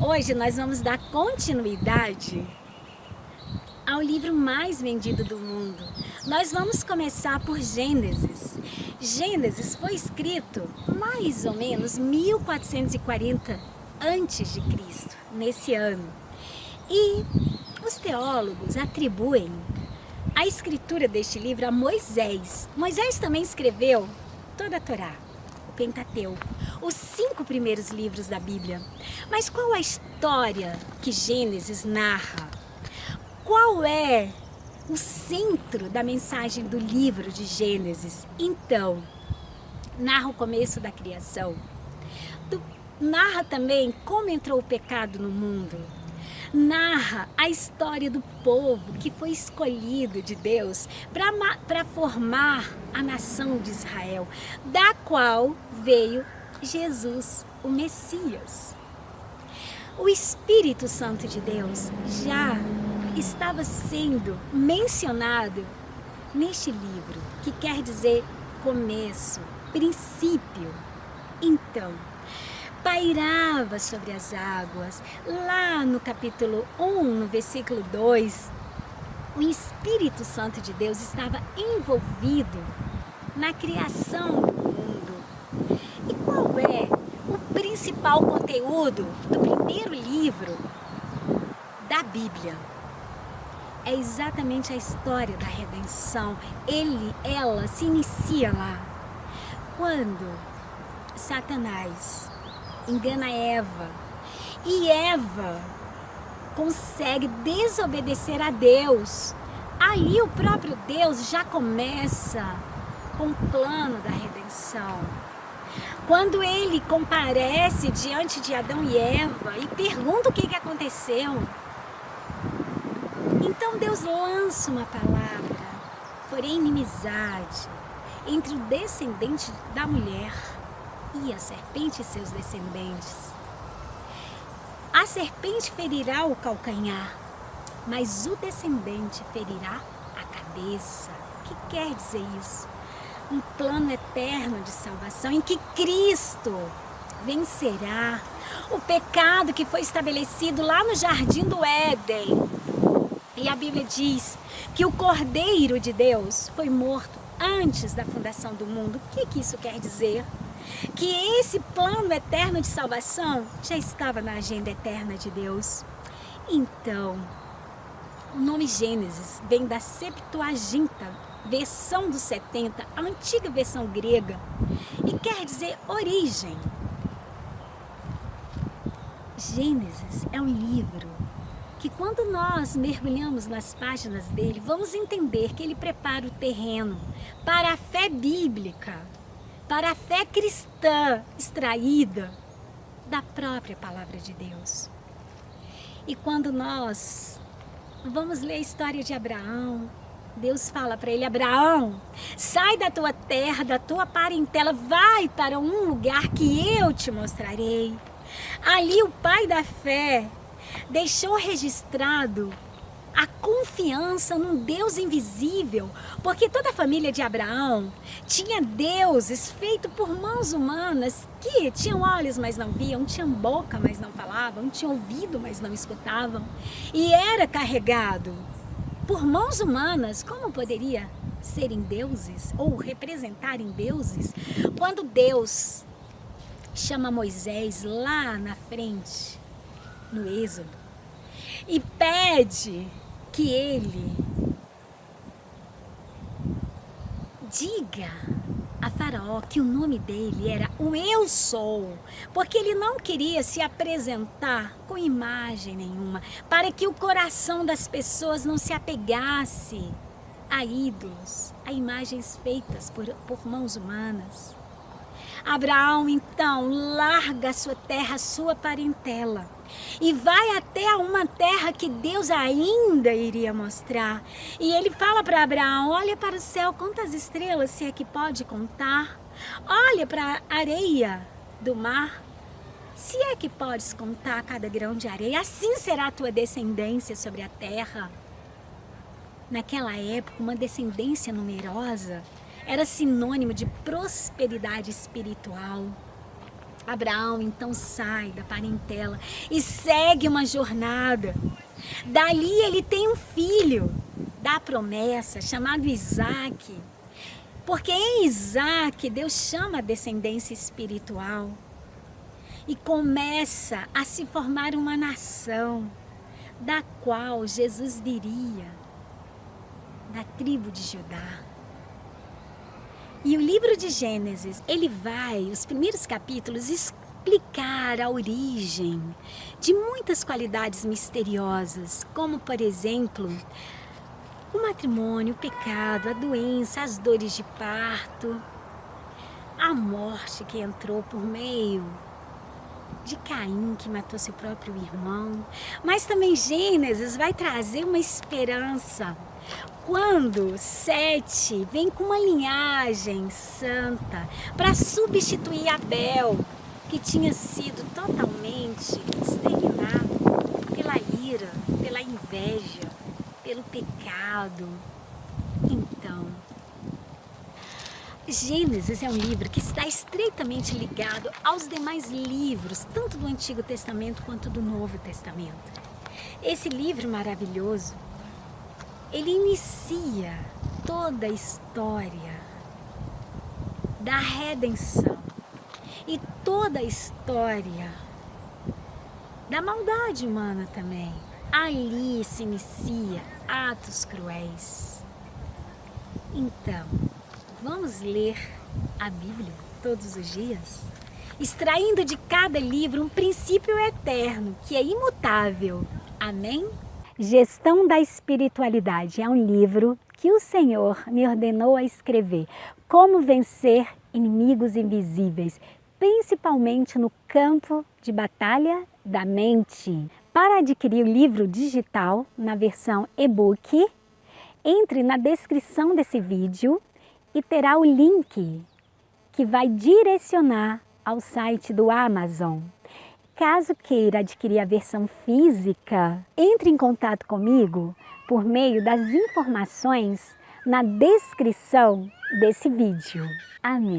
Hoje nós vamos dar continuidade ao livro mais vendido do mundo. Nós vamos começar por Gênesis. Gênesis foi escrito mais ou menos 1440 a.C., nesse ano. E os teólogos atribuem a escritura deste livro a Moisés. Moisés também escreveu toda a Torá, o Pentateuco, os 5 primeiros livros da Bíblia. Mas qual a história que Gênesis narra? Qual é o centro da mensagem do livro de Gênesis? Então, narra o começo da criação. Narra também como entrou o pecado no mundo. Narra a história do povo que foi escolhido de Deus para formar a nação de Israel, da qual veio Jesus, o Messias. O Espírito Santo de Deus já estava sendo mencionado neste livro, que quer dizer começo, princípio. Então, pairava sobre as águas. Lá no capítulo 1, no versículo 2, o Espírito Santo de Deus estava envolvido na criação do mundo. E qual é o principal conteúdo do primeiro livro da Bíblia? É exatamente a história da redenção. Ela se inicia lá, quando Satanás engana Eva, e Eva consegue desobedecer a Deus. Ali o próprio Deus já começa com o plano da redenção. Quando ele comparece diante de Adão e Eva e pergunta o que aconteceu, então Deus lança uma palavra, porém inimizade, entre o descendente da mulher e a serpente e seus descendentes. A serpente ferirá o calcanhar, mas o descendente ferirá a cabeça. O que quer dizer isso? Um plano eterno de salvação em que Cristo vencerá o pecado que foi estabelecido lá no Jardim do Éden. E a Bíblia diz que o Cordeiro de Deus foi morto antes da fundação do mundo. O que isso quer dizer? Que esse plano eterno de salvação já estava na agenda eterna de Deus. Então, o nome Gênesis vem da Septuaginta, versão dos 70, a antiga versão grega, e quer dizer origem. Gênesis é um livro que, quando nós mergulhamos nas páginas dele, vamos entender que ele prepara o terreno para a fé bíblica, para a fé cristã extraída da própria palavra de Deus. E quando nós vamos ler a história de Abraão, Deus fala para ele: Abraão, sai da tua terra, da tua parentela, vai para um lugar que eu te mostrarei. Ali o pai da fé deixou registrado a confiança num Deus invisível, porque toda a família de Abraão tinha deuses feitos por mãos humanas que tinham olhos, mas não viam, tinham boca, mas não falavam, tinham ouvido, mas não escutavam, e era carregado por mãos humanas. Como poderia serem deuses ou representarem deuses quando Deus chama Moisés lá na frente, no Êxodo, e pede que ele diga a Faraó que o nome dele era o Eu Sou, porque ele não queria se apresentar com imagem nenhuma, para que o coração das pessoas não se apegasse a ídolos, a imagens feitas por mãos humanas. Abraão então larga a sua terra, a sua parentela, e vai até uma terra que Deus ainda iria mostrar. E ele fala para Abraão: olha para o céu, quantas estrelas, se é que pode contar. Olha para a areia do mar, se é que podes contar cada grão de areia. Assim será a tua descendência sobre a terra. Naquela época, uma descendência numerosa era sinônimo de prosperidade espiritual. Abraão então sai da parentela e segue uma jornada. Dali ele tem um filho da promessa chamado Isaque, porque em Isaque Deus chama a descendência espiritual e começa a se formar uma nação da qual Jesus viria, da tribo de Judá. E o livro de Gênesis, ele vai, os primeiros capítulos, explicar a origem de muitas qualidades misteriosas, como, por exemplo, o matrimônio, o pecado, a doença, as dores de parto, a morte que entrou por meio de Caim, que matou seu próprio irmão. Mas também Gênesis vai trazer uma esperança. Quando Sete vem com uma linhagem santa para substituir Abel, que tinha sido totalmente exterminado pela ira, pela inveja, pelo pecado. Então, Gênesis é um livro que está estreitamente ligado aos demais livros, tanto do Antigo Testamento quanto do Novo Testamento. Esse livro maravilhoso, ele inicia toda a história da redenção e toda a história da maldade humana também. Ali se inicia atos cruéis. Então, vamos ler a Bíblia todos os dias, extraindo de cada livro um princípio eterno que é imutável. Amém? Gestão da Espiritualidade é um livro que o Senhor me ordenou a escrever. Como vencer inimigos invisíveis, principalmente no campo de batalha da mente. Para adquirir o livro digital na versão e-book, entre na descrição desse vídeo e terá o link que vai direcionar ao site do Amazon. Caso queira adquirir a versão física, entre em contato comigo por meio das informações na descrição desse vídeo. Amém.